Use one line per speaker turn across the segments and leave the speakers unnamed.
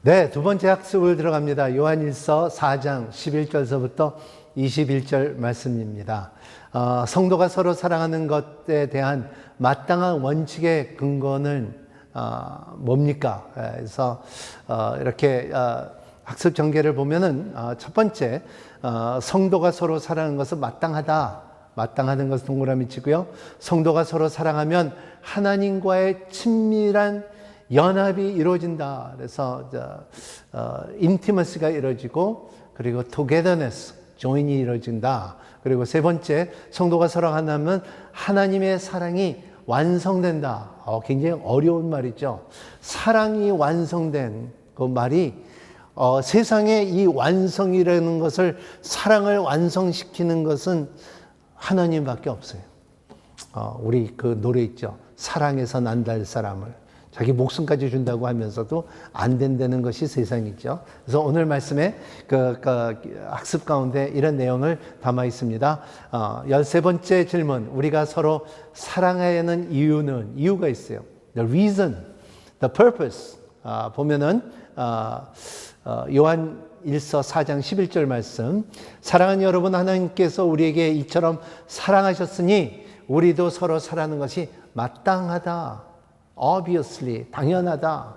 네, 두 번째 학습을 들어갑니다. 요한일서 4장 11절서부터 21절 말씀입니다. 성도가 서로 사랑하는 것에 대한 마땅한 원칙의 근거는 뭡니까? 그래서 이렇게 학습 전개를 보면은 첫 번째, 성도가 서로 사랑하는 것은 마땅하다. 마땅하는 것은 동그라미 치고요. 성도가 서로 사랑하면 하나님과의 친밀한 연합이 이루어진다. 그래서 인티머시가 이루어지고, 그리고 togetherness, join이 이루어진다. 그리고 세 번째, 성도가 사랑한다면 하나님의 사랑이 완성된다. 굉장히 어려운 말이죠. 사랑이 완성된 그 말이 세상에 이 완성이라는 것을, 사랑을 완성시키는 것은 하나님밖에 없어요. 우리 그 노래 있죠. 사랑해서 난다할 사람을. 자기 목숨까지 준다고 하면서도 안 된다는 것이 세상이죠. 그래서 오늘 말씀에 학습 가운데 이런 내용을 담아 있습니다. 13번째 질문, 우리가 서로 사랑해야 하는 이유가 있어요. The reason, the purpose. 보면은 요한 1서 4장 11절 말씀, 사랑하는 여러분, 하나님께서 우리에게 이처럼 사랑하셨으니 우리도 서로 사랑하는 것이 마땅하다. Obviously, 당연하다.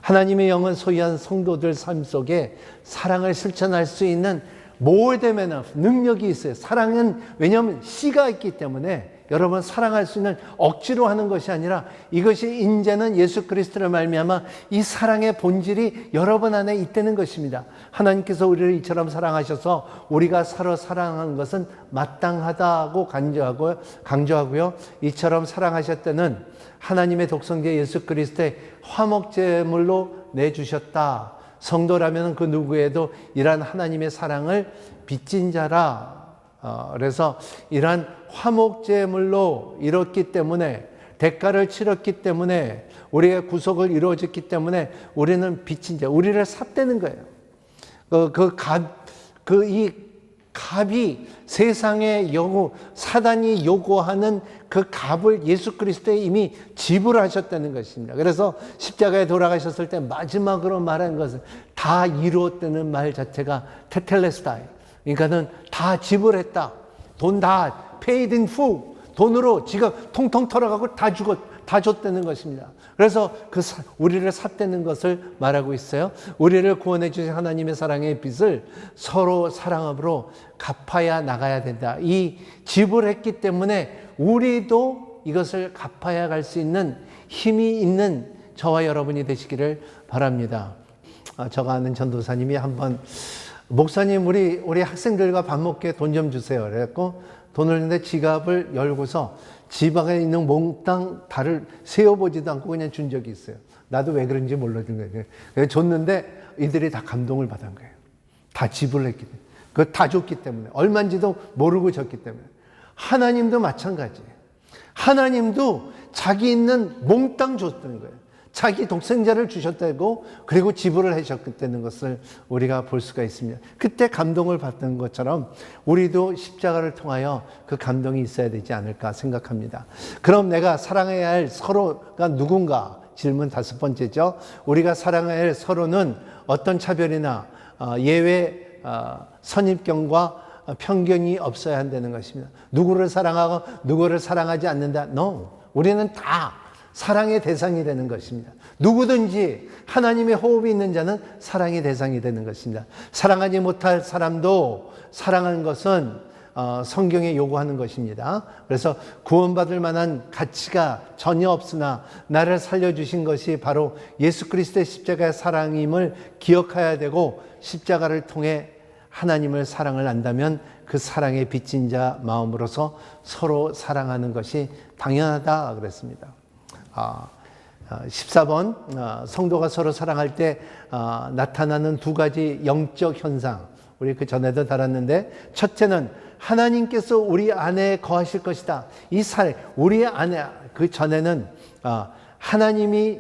하나님의 영은 소유한 성도들 삶 속에 사랑을 실천할 수 있는 more than enough 능력이 있어요. 사랑은 왜냐하면 씨가 있기 때문에 여러분, 사랑할 수 있는 억지로 하는 것이 아니라 이것이 이제는 예수 그리스도를 말미암아 이 사랑의 본질이 여러분 안에 있다는 것입니다. 하나님께서 우리를 이처럼 사랑하셔서 우리가 서로 사랑하는 것은 마땅하다고 강조하고요. 이처럼 사랑하셨다는 하나님의 독생자 예수 그리스도의 화목제물로 내주셨다. 성도라면 그 누구에도 이러한 하나님의 사랑을 빚진 자라. 그래서 이러한 화목제물로 이뤘기 때문에, 대가를 치렀기 때문에, 우리의 구속을 이루어졌기 때문에 우리는 빚진 자, 우리를 샀다는 거예요. 이 값이 세상의 사단이 요구하는 그 값을 예수 그리스도에 이미 지불하셨다는 것입니다. 그래서 십자가에 돌아가셨을 때 마지막으로 말한 것은 다 이루었다는 말 자체가 테텔레스타이. 그러니까는 다 지불했다. 돈 다 paid in full. 돈으로 지가 통통 털어가고 다 줬다는 것입니다. 그래서 우리를 샀다는 것을 말하고 있어요. 우리를 구원해 주신 하나님의 사랑의 빚을 서로 사랑으로 갚아야 나가야 된다. 이 지불했기 때문에 우리도 이것을 갚아야 갈 수 있는 힘이 있는 저와 여러분이 되시기를 바랍니다. 제가 아는 전도사님이 한번, 목사님, 우리 학생들과 밥 먹게 돈 좀 주세요. 그래갖고 돈을 냈는데 지갑을 열고서 집 안에 있는 몽땅 다를 세어보지도 않고 그냥 준 적이 있어요. 나도 왜 그런지 몰라준 거예요. 그래서 줬는데 이들이 다 감동을 받은 거예요. 다 지불을 했기 때문에. 그거 다 줬기 때문에. 얼마인지도 모르고 줬기 때문에. 하나님도 마찬가지예요. 하나님도 자기 있는 몽땅 줬다는 거예요. 자기 독생자를 주셨다고, 그리고 지불을 하셨다는 것을 우리가 볼 수가 있습니다. 그때 감동을 받는 것처럼 우리도 십자가를 통하여 그 감동이 있어야 되지 않을까 생각합니다. 그럼 내가 사랑해야 할 서로가 누군가? 질문 5번째죠. 우리가 사랑해야 할 서로는 어떤 차별이나 예외, 선입견과 편견이 없어야 한다는 것입니다. 누구를 사랑하고 누구를 사랑하지 않는다? No. 우리는 다 사랑의 대상이 되는 것입니다. 누구든지 하나님의 호흡이 있는 자는 사랑의 대상이 되는 것입니다. 사랑하지 못할 사람도 사랑하는 것은 성경에 요구하는 것입니다. 그래서 구원받을 만한 가치가 전혀 없으나 나를 살려주신 것이 바로 예수 그리스도의 십자가의 사랑임을 기억해야 되고, 십자가를 통해 하나님을 사랑을 안다면 그 사랑에 빚진 자 마음으로서 서로 사랑하는 것이 당연하다 그랬습니다. 14번, 성도가 서로 사랑할 때 나타나는 두 가지 영적 현상, 우리 그 전에도 다뤘는데, 첫째는 하나님께서 우리 안에 거하실 것이다. 우리 안에, 그 전에는 하나님이,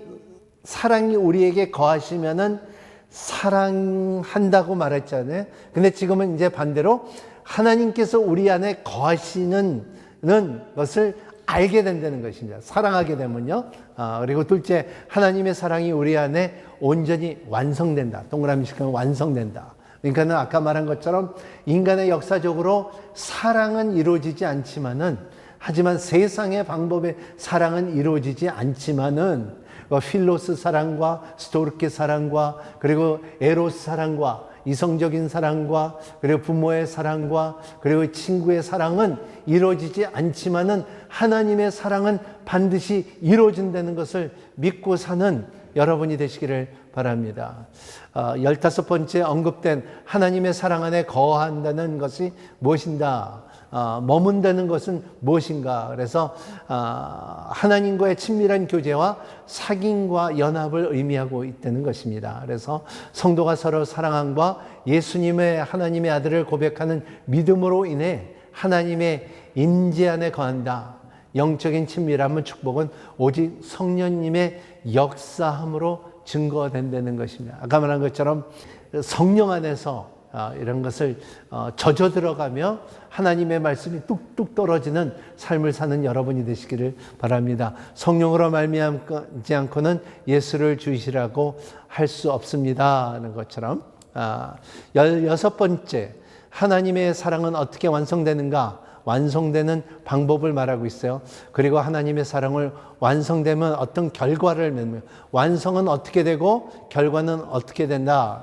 사랑이 우리에게 거하시면은 사랑한다고 말했잖아요. 근데 지금은 이제 반대로 하나님께서 우리 안에 거하시는 것을 알게 된다는 것입니다. 사랑하게 되면요. 그리고 둘째, 하나님의 사랑이 우리 안에 온전히 완성된다. 동그라미 칠하면 완성된다. 그러니까 아까 말한 것처럼 인간의 역사적으로 사랑은 이루어지지 않지만은, 하지만 세상의 방법의 사랑은 이루어지지 않지만은, 필로스 사랑과 스토르케 사랑과 그리고 에로스 사랑과 이성적인 사랑과 그리고 부모의 사랑과 그리고 친구의 사랑은 이루어지지 않지만은 하나님의 사랑은 반드시 이루어진다는 것을 믿고 사는 여러분이 되시기를 바랍니다. 15번째 언급된 하나님의 사랑 안에 거한다는 것이 무엇인가? 머문다는 것은 무엇인가? 그래서 하나님과의 친밀한 교제와 사귐과 연합을 의미하고 있다는 것입니다. 그래서 성도가 서로 사랑함과 예수님의 하나님의 아들을 고백하는 믿음으로 인해 하나님의 임재 안에 거한다. 영적인 친밀함은 축복은 오직 성령님의 역사함으로 증거된다는 것입니다. 아까 말한 것처럼 성령 안에서 이런 것을 젖어 들어가며 하나님의 말씀이 뚝뚝 떨어지는 삶을 사는 여러분이 되시기를 바랍니다. 성령으로 말미암지 않고는 예수를 주시라고 할 수 없습니다 하는 것처럼 16번째, 하나님의 사랑은 어떻게 완성되는가? 완성되는 방법을 말하고 있어요. 그리고 하나님의 사랑을 완성되면 어떤 결과를 맺는, 완성은 어떻게 되고 결과는 어떻게 된다.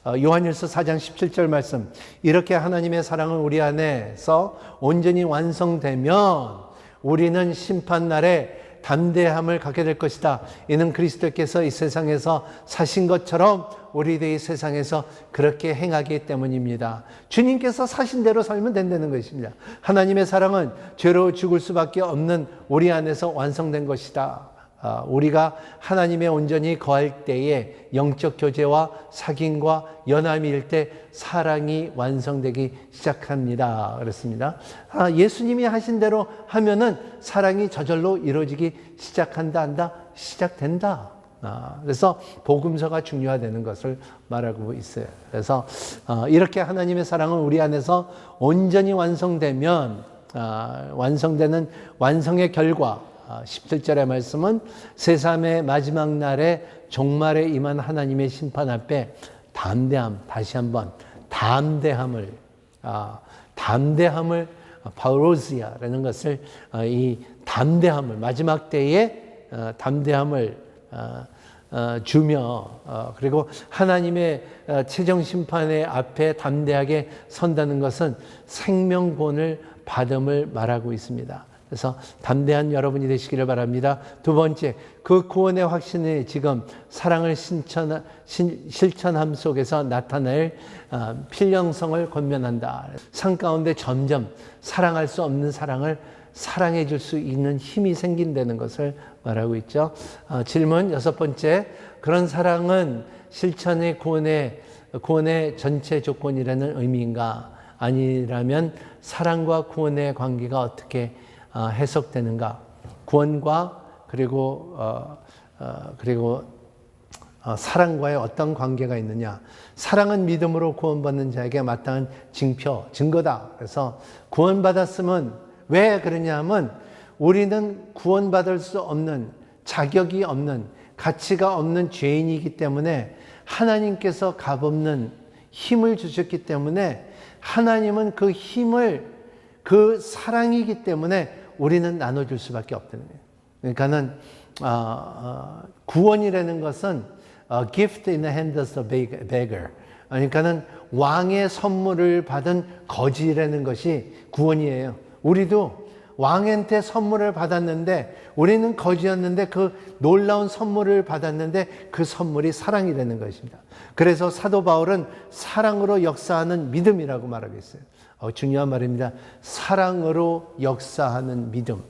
요한일서 4장 17절 말씀, 이렇게 하나님의 사랑은 우리 안에서 온전히 완성되면 우리는 심판날에 담대함을 갖게 될 것이다. 이는 그리스도께서 이 세상에서 사신 것처럼 우리도 이 세상에서 그렇게 행하기 때문입니다. 주님께서 사신 대로 살면 된다는 것입니다. 하나님의 사랑은 죄로 죽을 수밖에 없는 우리 안에서 완성된 것이다. 우리가 하나님의 온전히 거할 때에 영적 교제와 사귐과 연함일 때 사랑이 완성되기 시작합니다. 그렇습니다. 예수님이 하신 대로 하면은 사랑이 저절로 이루어지기 시작한다, 시작된다. 그래서 복음서가 중요하다는 것을 말하고 있어요. 그래서 이렇게 하나님의 사랑은 우리 안에서 온전히 완성되면 완성되는 완성의 결과, 17절의 말씀은 새 삶의 마지막 날에 종말에 임한 하나님의 심판 앞에 담대함, 다시 한번 담대함을 파우로시아라는 것을, 이 담대함을 마지막 때에 담대함을 주며, 그리고 하나님의 최종 심판의 앞에 담대하게 선다는 것은 생명권을 받음을 말하고 있습니다. 그래서 담대한 여러분이 되시기를 바랍니다. 두 번째, 그 구원의 확신이 지금 사랑을 실천함 속에서 나타낼 필연성을 권면한다. 삶 가운데 점점 사랑할 수 없는 사랑을 사랑해 줄 수 있는 힘이 생긴다는 것을 말하고 있죠. 질문 6번째, 그런 사랑은 실천의 구원의 전체 조건이라는 의미인가? 아니라면 사랑과 구원의 관계가 어떻게 해석되는가? 구원과 그리고 사랑과의 어떤 관계가 있느냐? 사랑은 믿음으로 구원받는 자에게 마땅한 증거다. 그래서 구원받았으면 왜 그러냐면 우리는 구원받을 수 없는, 자격이 없는, 가치가 없는 죄인이기 때문에 하나님께서 값없는 힘을 주셨기 때문에 하나님은 그 힘을, 그 사랑이기 때문에 우리는 나눠줄 수밖에 없다는 거예요. 그러니까는 구원이라는 것은 gift in the hands of a beggar. 그러니까는 왕의 선물을 받은 거지라는 것이 구원이에요. 우리도 왕한테 선물을 받았는데, 우리는 거지였는데 그 놀라운 선물을 받았는데 그 선물이 사랑이라는 것입니다. 그래서 사도 바울은 사랑으로 역사하는 믿음이라고 말하고 있어요. 중요한 말입니다. 사랑으로 역사하는 믿음.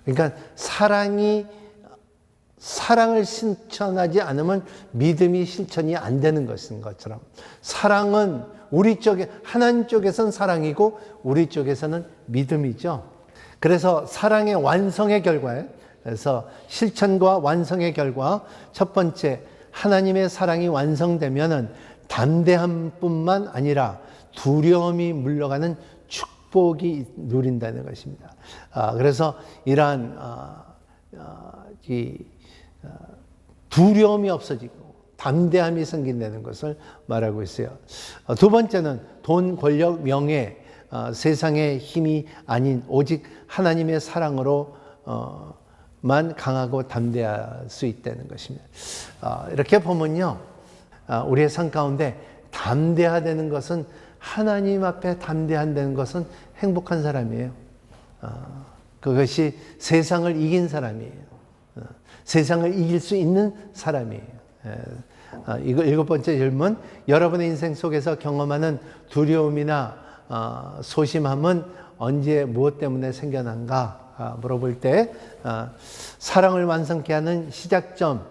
그러니까 사랑을 실천하지 않으면 믿음이 실천이 안 되는 것인 것처럼, 사랑은 우리 쪽에, 하나님 쪽에서는 사랑이고 우리 쪽에서는 믿음이죠. 그래서 사랑의 완성의 결과에, 그래서 실천과 완성의 결과, 첫 번째, 하나님의 사랑이 완성되면은 담대함뿐만 아니라 두려움이 물러가는 축복이 누린다는 것입니다. 그래서 이러한 두려움이 없어지고 담대함이 생긴다는 것을 말하고 있어요. 두 번째는 돈, 권력, 명예, 세상의 힘이 아닌 오직 하나님의 사랑으로 만 강하고 담대할 수 있다는 것입니다. 이렇게 보면요, 우리의 삶 가운데 담대하다는 것은, 하나님 앞에 담대한다는 것은 행복한 사람이에요. 그것이 세상을 이긴 사람이에요. 세상을 이길 수 있는 사람이에요. 이거 일곱 번째 질문, 여러분의 인생 속에서 경험하는 두려움이나 소심함은 언제 무엇 때문에 생겨난가 물어볼 때, 사랑을 완성케 하는 시작점,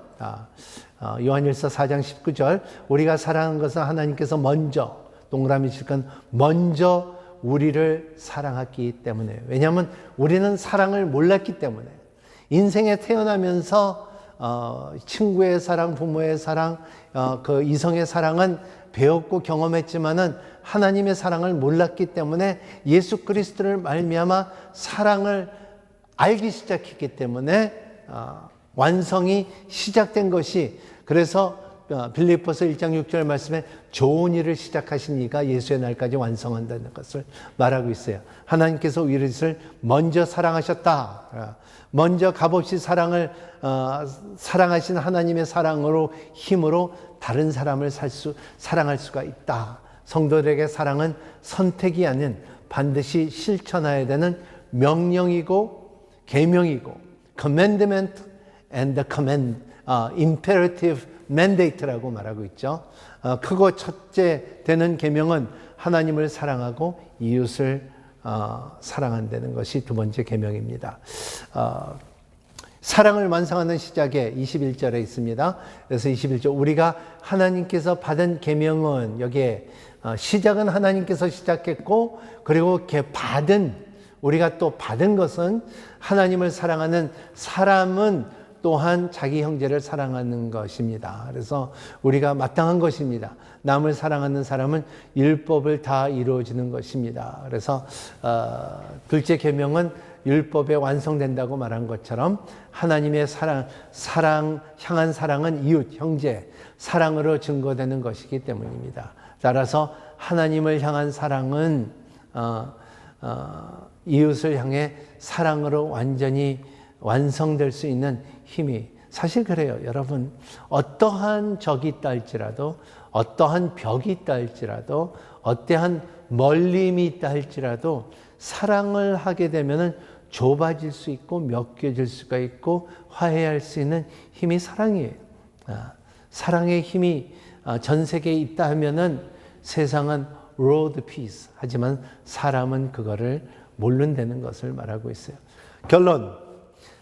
요한일서 4장 19절, 우리가 사랑하는 것은 하나님께서 먼저, 동그라미 칠건 먼저 우리를 사랑했기 때문에. 왜냐하면 우리는 사랑을 몰랐기 때문에. 인생에 태어나면서 친구의 사랑, 부모의 사랑, 그 이성의 사랑은 배웠고 경험했지만은 하나님의 사랑을 몰랐기 때문에 예수 그리스도를 말미암아 사랑을 알기 시작했기 때문에 완성이 시작된 것이, 그래서 빌립보서 1장 6절 말씀에 좋은 일을 시작하신 이가 예수의 날까지 완성한다는 것을 말하고 있어요. 하나님께서 우리를 먼저 사랑하셨다. 먼저 값없이 사랑하신 하나님의 사랑으로, 힘으로 다른 사람을 사랑할 수가 있다. 성도들에게 사랑은 선택이 아닌 반드시 실천해야 되는 명령이고 계명이고, commandment and the command, imperative mandate라고 말하고 있죠. 크고 첫째 되는 계명은 하나님을 사랑하고 이웃을 사랑한다는 것이 두 번째 계명입니다. 사랑을 완성하는 시작에 21절에 있습니다. 그래서 21절, 우리가 하나님께서 받은 계명은, 여기에 시작은 하나님께서 시작했고, 그리고 우리가 또 받은 것은 하나님을 사랑하는 사람은 또한 자기 형제를 사랑하는 것입니다. 그래서 우리가 마땅한 것입니다. 남을 사랑하는 사람은 율법을 다 이루어지는 것입니다. 그래서 둘째 계명은 율법에 완성된다고 말한 것처럼 하나님의 향한 사랑은 이웃, 형제, 사랑으로 증거되는 것이기 때문입니다. 따라서 하나님을 향한 사랑은 이웃을 향해 사랑으로 완전히 완성될 수 있는 힘이, 사실 그래요. 여러분, 어떠한 적이 있다 할지라도, 어떠한 벽이 있다 할지라도, 어떠한 멀림이 있다 할지라도 사랑을 하게 되면은 좁아질 수 있고 멱겨질 수가 있고 화해할 수 있는 힘이 사랑이에요. 사랑의 힘이 전 세계에 있다 하면은 세상은 world peace, 하지만 사람은 그거를 모른다는 것을 말하고 있어요. 결론,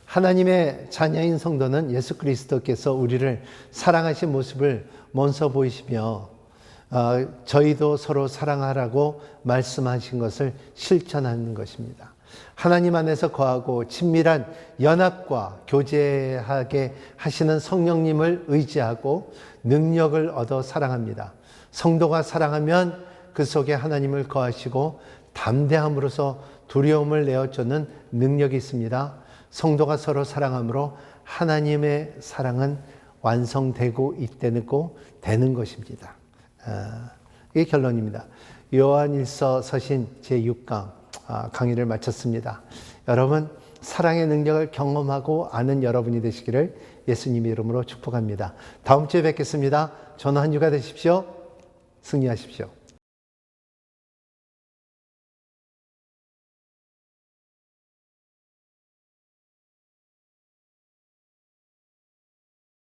하나님의 자녀인 성도는 예수 그리스도께서 우리를 사랑하신 모습을 먼저 보이시며 저희도 서로 사랑하라고 말씀하신 것을 실천하는 것입니다. 하나님 안에서 거하고 친밀한 연합과 교제하게 하시는 성령님을 의지하고 능력을 얻어 사랑합니다. 성도가 사랑하면 그 속에 하나님을 거하시고 담대함으로써 두려움을 내어쫓는 능력이 있습니다. 성도가 서로 사랑함으로 하나님의 사랑은 완성되고 있다고 되는 것입니다. 이게 결론입니다. 요한일서 서신 제6강 강의를 마쳤습니다. 여러분, 사랑의 능력을 경험하고 아는 여러분이 되시기를 예수님 이름으로 축복합니다. 다음 주에 뵙겠습니다. 저는 한 주가 되십시오. 승리하십시오.